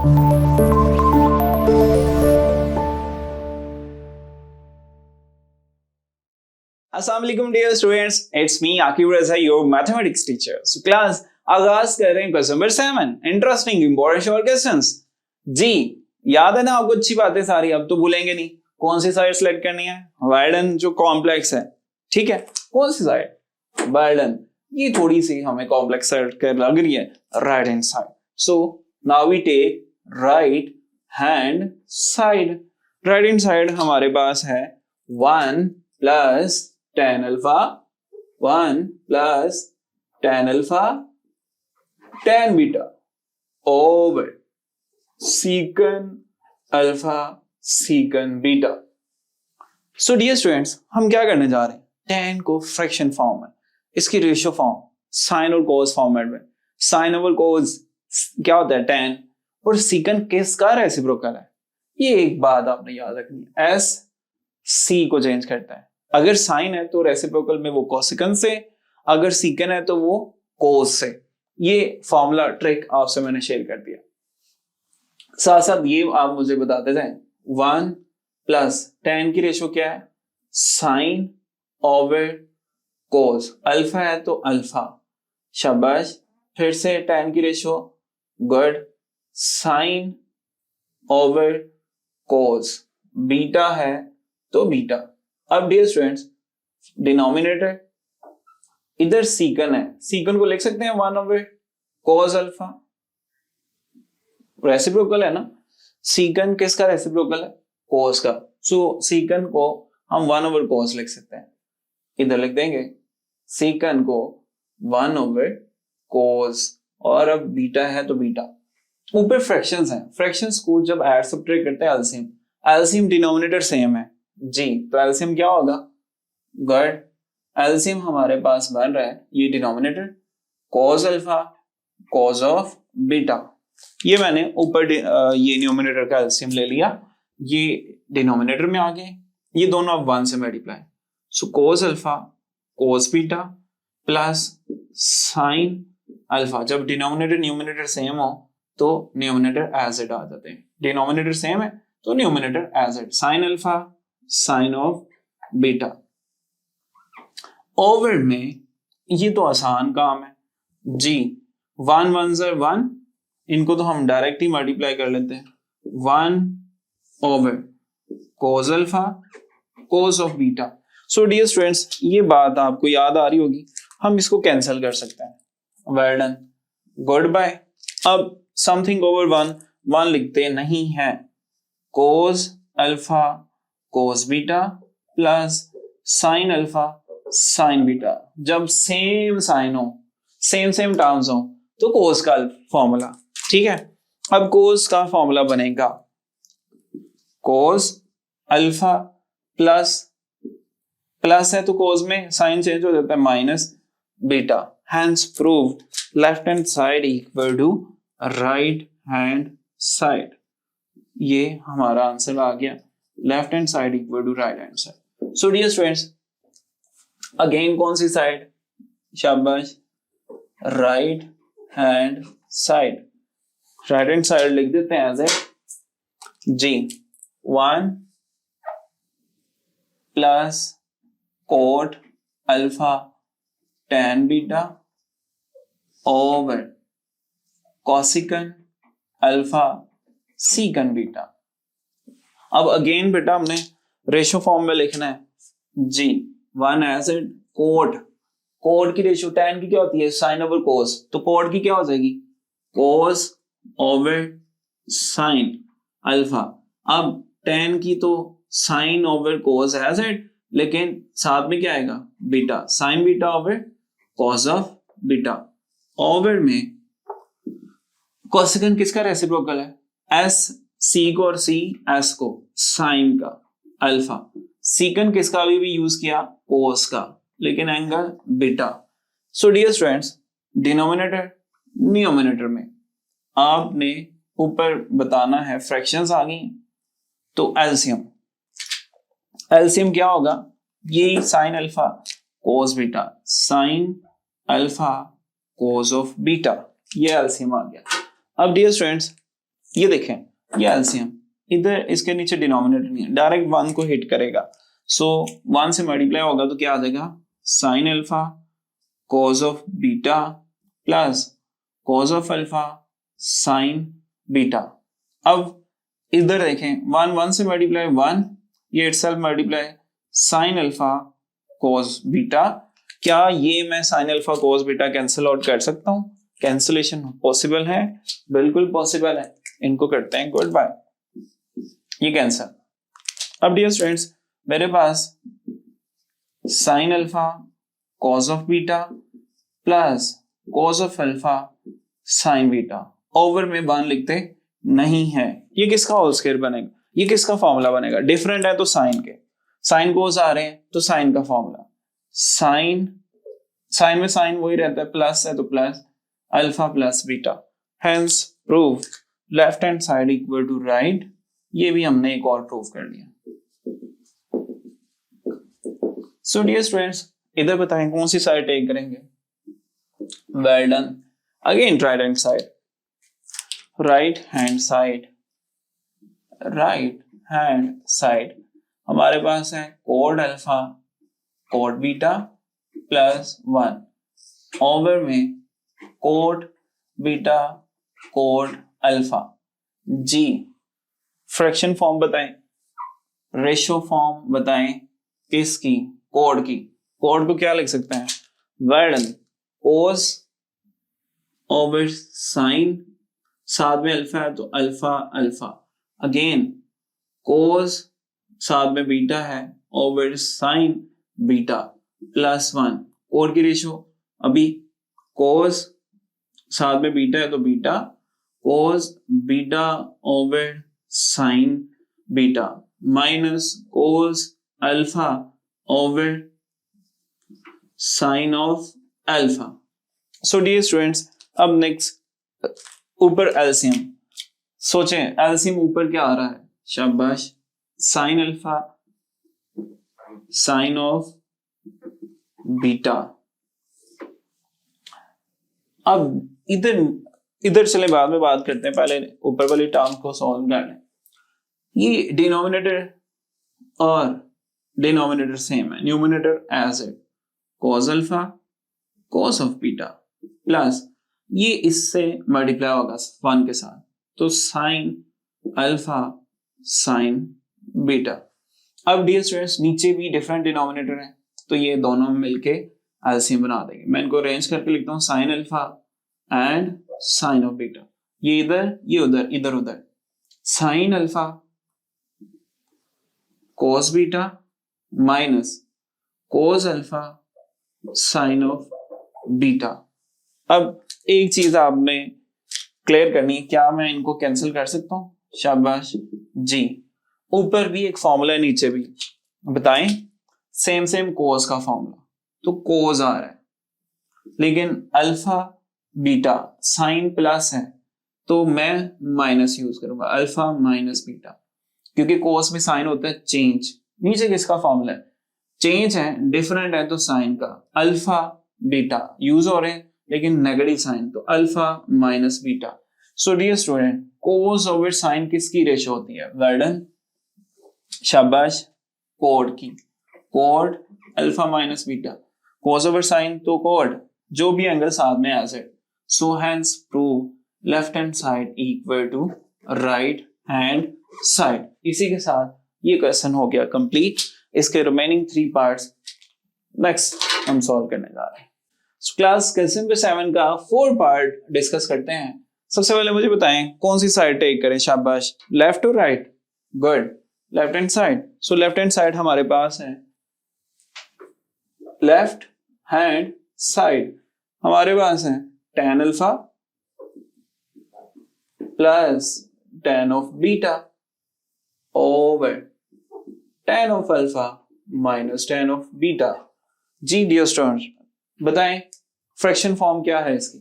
Assalamualaikum dear students, it's me Akib Raza, your mathematics teacher. So class आगाज कर रहे हैं question number 7 interesting important short questions. जी याद है ना आपको अच्छी बातें सारी, अब तो भूलेंगे नहीं। कौन सी साइड सेलेक्ट करनी है? वाइडन जो कॉम्प्लेक्स है, ठीक है। कौन सी साइड? वाइडन। ये थोड़ी सी हमें कॉम्प्लेक्स साइड कर लग रही है, right hand side. So now we take right hand side. Right hand side हमारे पास है 1 plus tan alpha, 1 plus tan alpha tan beta over secant alpha secant beta. So dear students, हम क्या करने जा रहे हैं? tan को फ्रैक्शन फॉर्म में, इसकी रेशियो फॉर्म साइन और कोस फॉर्मेट में। साइन ओवर कोस क्या होता है? tan। और सीकन किसका रेसिप्रोकल है? ये एक बात आपने याद रखनी है, एस सी को चेंज करता है। अगर साइन है तो रेसिप्रोकल में वो कोसिकन से, अगर सीकन है तो वो कोस से। ये फॉर्मूला ट्रिक आपसे मैंने शेयर कर दिया। साथ साथ ये आप मुझे बताते जाएं, 1 प्लस tan की रेशो क्या है? Sine over cos. अल्फा है तो अल्फा, शाबाश। फिर से tan की ratio, good. Sign over cos. Beta है तो बीटा। अब डियर स्टूडेंट्स, डिनोमिनेटर इधर सीकन है, सीकन को लिख सकते हैं 1 ओवर कोस अल्फा। रेसिप्रोकल है ना, सीकन किसका रेसिप्रोकल है? कोस का। सो सीकन को हम 1 ओवर कोस लिख सकते हैं। इधर लिख देंगे सीकन को 1 ओवर कोस, और अब बीटा है तो बीटा। ऊपर फ्रैक्शंस हैं, फ्रैक्शंस को जब ऐड सब्ट्रैक्ट करते हैं एलसीएम, एलसीएम डिनोमिनेटर सेम है जी, तो एलसीएम क्या होगा? गुड। एलसीएम हमारे पास बन रहा है ये denominator cos alpha cos of beta. ये मैंने ऊपर ये न्यूमरेटर का एलसीएम ले लिया, ये डिनोमिनेटर में आ गए, ये दोनों अब 1 से मल्टीप्लाई। सो cos alpha cos beta plus sine alpha. जब डिनोमिनेटर न्यूमरेटर सेम हो तो न्यूमरेटर एज इट आ जाते हैं। डिनोमिनेटर सेम है तो numerator as it. Sine alpha sine of beta over में, ये तो आसान काम है जी। 1 1 से 1, इनको तो हम डायरेक्ट ही मल्टीप्लाई कर लेते हैं। 1 over cos alpha cos of beta. So dear students, ये बात आपको याद आ रही होगी, हम इसको कैंसिल कर सकते हैं। Well done, good bye. अब समथिंग ओवर 1 1 लिखते नहीं है, cos alpha cos beta plus sine alpha sine beta. जब सेम साइन हो, सेम सेम टर्म्स हो, तो कोस का फॉर्मूला, ठीक है। अब कोस का फॉर्मूला बनेगा कोस अल्फा प्लस, प्लस है तो कोस में साइन चेंज हो जाता है, minus beta. Hence proved left hand side equal to right hand side. ये हमारा आंसर आ गया, left hand side equal to right hand side. So dear students, again कौन सी साइड? शाबाश, right hand side. Right hand side लिख देते हैं एज ए जी। 1 plus cot alpha tan beta over cosecant alpha secant beta. अब again बेटा हमने रेशो फॉर्म में लिखना है जी। 1 एज इट कोट, कोट की रेशो tan की क्या होती है? साइन ओवर कोस, तो कोट की क्या हो जाएगी? Cos over sine alpha. अब tan की तो sine over cos as it, लेकिन साथ में क्या आएगा? Beta, sine beta over cos of beta over में कोसिकन किसका रेसिप्रोकल है? एस सी को और सी एस को, साइन का अल्फा। सीकन किसका अभी भी यूज किया? कोस का, लेकिन angle beta. So dear students, denominator numerator में आपने ऊपर बताना है, फ्रैक्शंस आ गई तो एलसीएम, एलसीएम क्या होगा? ये sine alpha cos beta, sine alpha cos of beta, ये एलसीएम आ गया। अब डियर स्टूडेंट्स, ये देखें, ये एलसीएम, इधर इसके नीचे डिनोमिनेटर नहीं है, डायरेक्ट 1 को हिट करेगा, सो 1 से मल्टीप्लाई होगा तो क्या आ जाएगा, sine alpha cause of beta plus cos of alpha sine beta. अब इधर देखें, 1 से मल्टीप्लाई 1, ये itself multiply sign alpha cos beta. क्या ये मैं sign alpha cos beta cancel out कर सकता हूं? कैंसिलेशन पॉसिबल है, बिल्कुल पॉसिबल है। इनको करते हैं गुड बाय, ये कैंसिल। अब डियर स्टूडेंट्स, मेरे पास sine alpha cos of beta plus cos of alpha sine beta, over में 1 लिखते नहीं है। ये किसका होल स्क्वायर बनेगा, ये किसका फॉर्मूला बनेगा, डिफरेंट है तो साइन के, साइन कोस आ रहे हैं तो साइन का फॉर्मूला, साइन में साइन वही रहता है, प्लस है तो plus alpha plus beta, hence prove left hand side equal to right. ये भी हमने एक और प्रूव कर लिया। सो डियर स्टूडेंट्स, इधर बताएं कौन सी साइड टेक करेंगे, well done. Again right hand side, right hand side हमारे पास है code alpha code beta plus 1 over में कोड बीटा कोड अल्फा। जी फ्रैक्शन फॉर्म बताएं, रेशो फॉर्म बताएं, किसकी, कोड की। कोड को क्या लिख सकते हैं, वर्डन कोस ओवर साइन, साथ में अल्फा है तो अल्फा अल्फा, अगेन कोस साथ में बीटा है ओवर साइन बीटा प्लस 1, कोड की रेशो अभी कोस साथ में बीटा है तो beta, cos beta over sine beta minus cos alpha over sine of alpha. So dear students, अब नेक्स्ट ऊपर एलसीएम, सोचें एलसीएम ऊपर क्या आ रहा है, शाबाश, sine alpha sine of beta. अब इधर चले बाद में बात करते हैं, पहले ऊपर वाली टर्म को सॉल्व कर लें। ये डिनोमिनेटर और डिनोमिनेटर सेम है, numerator as it cos alpha cos of beta plus ये इससे मल्टीप्लाई होगा 1 के साथ, तो साइन अल्फा साइन बीटा। अब डियर स्टूडेंट्स, नीचे भी डिफरेंट डिनोमिनेटर है तो ये दोनों मिलके एलसीएम बना देंगे। मैं इनको अरेंज करके लिखता हूँ, sine alpha and sine of beta, ये इधर ये उधर इधर उधर, sine alpha cos beta minus cos alpha sine of beta. अब एक चीज आपने क्लियर करनी है, क्या मैं इनको कैंसिल कर सकता हूं, शाबाश जी। ऊपर भी एक फॉर्मूला है, नीचे भी, बताएं सेम कोस का फॉर्मूला, तो कोस आ रहा है, लेकिन अल्फा बीटा साइन प्लस है तो मैं माइनस यूज करूंगा, अल्फा माइनस बीटा, क्योंकि कोस में साइन होता है चेंज। नीचे किसका फॉर्मूला है, चेंज है, डिफरेंट है तो साइन का, अल्फा बीटा यूज हो रहे हैं लेकिन नेगेटिव साइन, तो alpha minus beta. So dear student, cos over sine किसकी रेशो होती है, वर्डन, शाबाश, कोड की, cot alpha minus beta, cos over sine तो कोड, जो भी एंगल साथ में आ जाए। So hence prove left hand side equal to right hand side. इसी के साथ ये क्वेश्चन हो गया कंप्लीट। इसके रिमेनिंग 3 पार्ट्स नेक्स्ट हम सॉल्व करने जा रहे हैं। क्लास क्वेश्चन नंबर 7 का 4 पार्ट डिस्कस करते हैं। सबसे पहले मुझे बताएं कौन सी साइड टेक करें, शाबाश, लेफ्ट और right, good, left hand side. So left hand side हमारे पास है, लेफ्ट हैंड साइड हमारे पास है tan alpha plus tan of beta over tan of alpha minus tan of beta. जी डियर स्टूडेंट्स, बताएं फ्रैक्शन फॉर्म क्या है इसकी,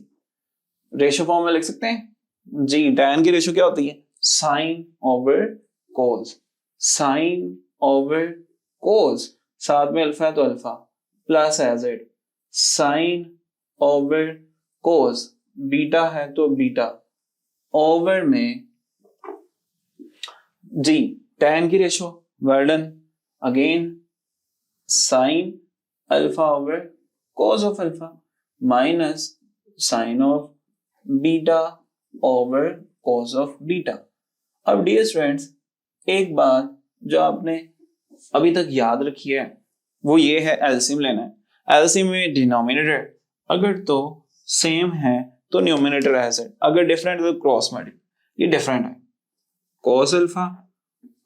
रेशो फॉर्म में लिख सकते हैं जी। tan की रेशो क्या होती है, sine over cos, sine over cos, साथ में अल्फा है तो alpha plus as it sine over cos, beta है तो बीटा ओवर में जी tan की ratio, well done. Again sine alpha over cos of alpha minus sine of beta over cos of beta. अब डियर स्टूडेंट्स, एक बात जो आपने अभी तक याद रखी है वो ये है, एलसीएम लेना है। एलसीएम में डिनोमिनेटर अगर तो सेम है तो न्यूमिनेटर एज इट, अगर डिफरेंट है तो क्रॉस मल्टीप्लाई। ये डिफरेंट है, cos alpha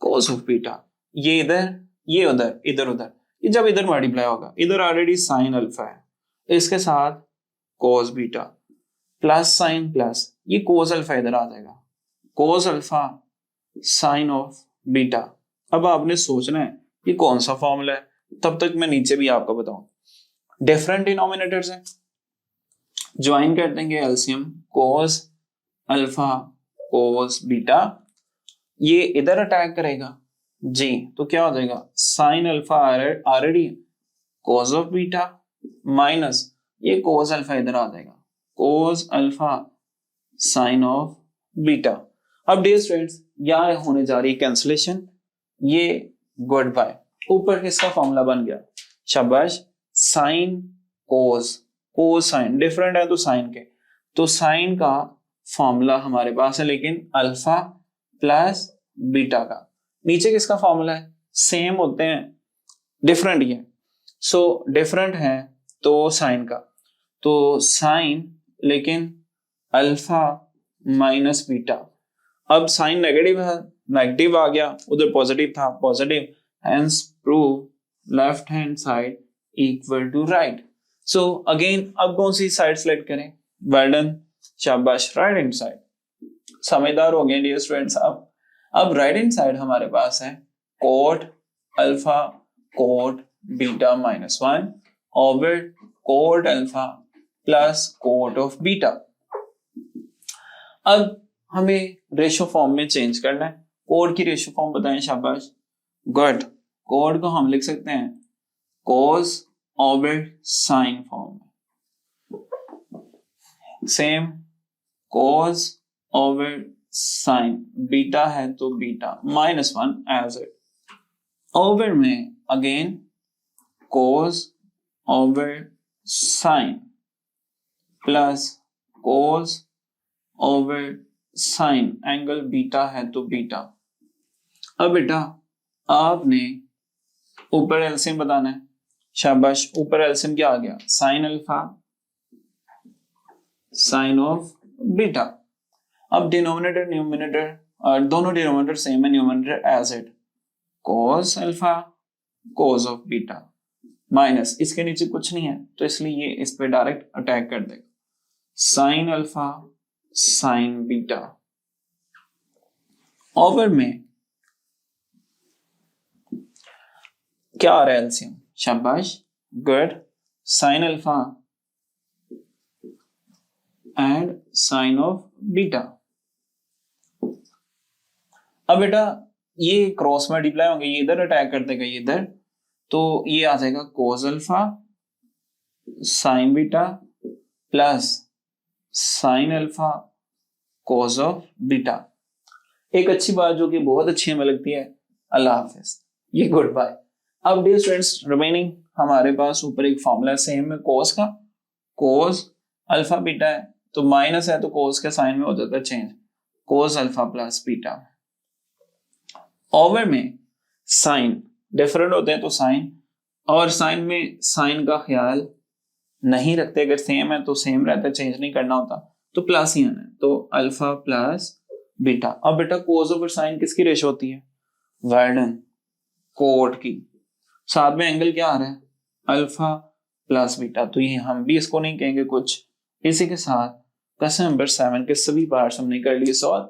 cos of beta, ये इधर ये उधर, इधर उधर, ये जब इधर मल्टीप्लाई होगा, इधर ऑलरेडी साइन अल्फा है, इसके साथ cos beta plus sign plus ये cos अल्फा इधर आ जाएगा, cos alpha sine of beta. अब आपने सोचना है ये कौन सा फॉर्मूला है, तब तक मैं नीचे भी आपको बताऊं। डिफरेंट डिनोमिनेटर्स हैं, ज्वाइन कर देंगे LCM, cos alpha cos beta, ये इधर अटैक करेगा जी, तो क्या हो जाएगा, sine alpha already cos of beta minus ये cos अल्फा इधर आ जाएगा, cos alpha sine of beta. अब डियर स्टूडेंट्स यहाँ होने जा रही है कैंसलेशन, ये गुड बाय, ऊपर किसका फॉर्मूला बन गया, शाबाश, sine cos, cos sine different है तो साइन के, तो साइन का फॉर्मूला हमारे पास है, लेकिन अल्फा प्लस बीटा का। नीचे किसका फॉर्मूला है, सेम होते हैं, डिफरेंट ही है, सो डिफरेंट है तो साइन का, तो साइन लेकिन अल्फा माइनस बीटा। अब साइन नेगेटिव है, नेगेटिव आ गया, उधर पॉजिटिव था, positive, hence prove left hand side equal to right. So again अब कौन सी साइड सेलेक्ट करें, वेल डन, शाबाश, राइट हैंड साइड। समझदार हो गए डियर स्टूडेंट्स। अब राइट हैंड साइड हमारे पास है cot alpha cot beta minus 1 over cot alpha plus cot of beta. अब हमें रेशो फॉर्म में चेंज करना है, कोड की रेशो फॉर्म बताएं, शाबाश, गुड। कोड को हम लिख सकते हैं cos ओवर साइन फॉर्म में, same cos over sine, beta है तो beta minus 1 as it, over में again cos over sine plus cos over sine, angle beta है तो बीटा। अब बेटा आपने ऊपर एलसीएम बताना है, शाबाश, ऊपर एलसीएम क्या आ गया, sine alpha sine of beta. अब डिनोमिनेटर न्यूमिनेटर और दोनों डिनोमिनेटर सेम है, numerator as it, cos alpha cos of beta minus, इसके नीचे कुछ नहीं है तो इसलिए ये इस पे डायरेक्ट अटैक कर देगा, sine alpha sine beta, over में क्या आ रहा है एलसीएम, शाबाश, good, sine alpha and sine of beta. अब बेटा ये क्रॉस मल्टीप्लाई होंगे, ये इधर अटैक कर देगा, ये इधर, तो ये आ जाएगा cos alpha sine beta plus sine alpha cos of beta. एक अच्छी बात जो कि बहुत अच्छी हमें लगती है, अल्लाह हाफिज, ये गुड बाय। अब डियर स्टूडेंट्स रिमेनिंग हमारे पास ऊपर एक फॉर्मूला सेम है cos का, cos अल्फा बीटा है तो माइनस है तो cos के साइन में हो जाता है change, cos alpha plus beta, over में साइन डिफरेंट होते हैं तो साइन, और साइन में साइन का ख्याल नहीं रखते, अगर सेम है तो सेम रहता है, चेंज नहीं करना होता, तो प्लस ही आना है, तो अल्फा प्लस बीटा। अब बेटा cos ओवर साइन किसकी रेशो होती है, वर्डन कोट की, साथ में एंगल क्या आ रहा है, अल्फा प्लस बीटा, तो ये हम भी इसको नहीं कहेंगे कुछ। इसी के साथ क्वेश्चन नंबर 7 के सभी पार्ट्स हमने कर लिए सॉल्व।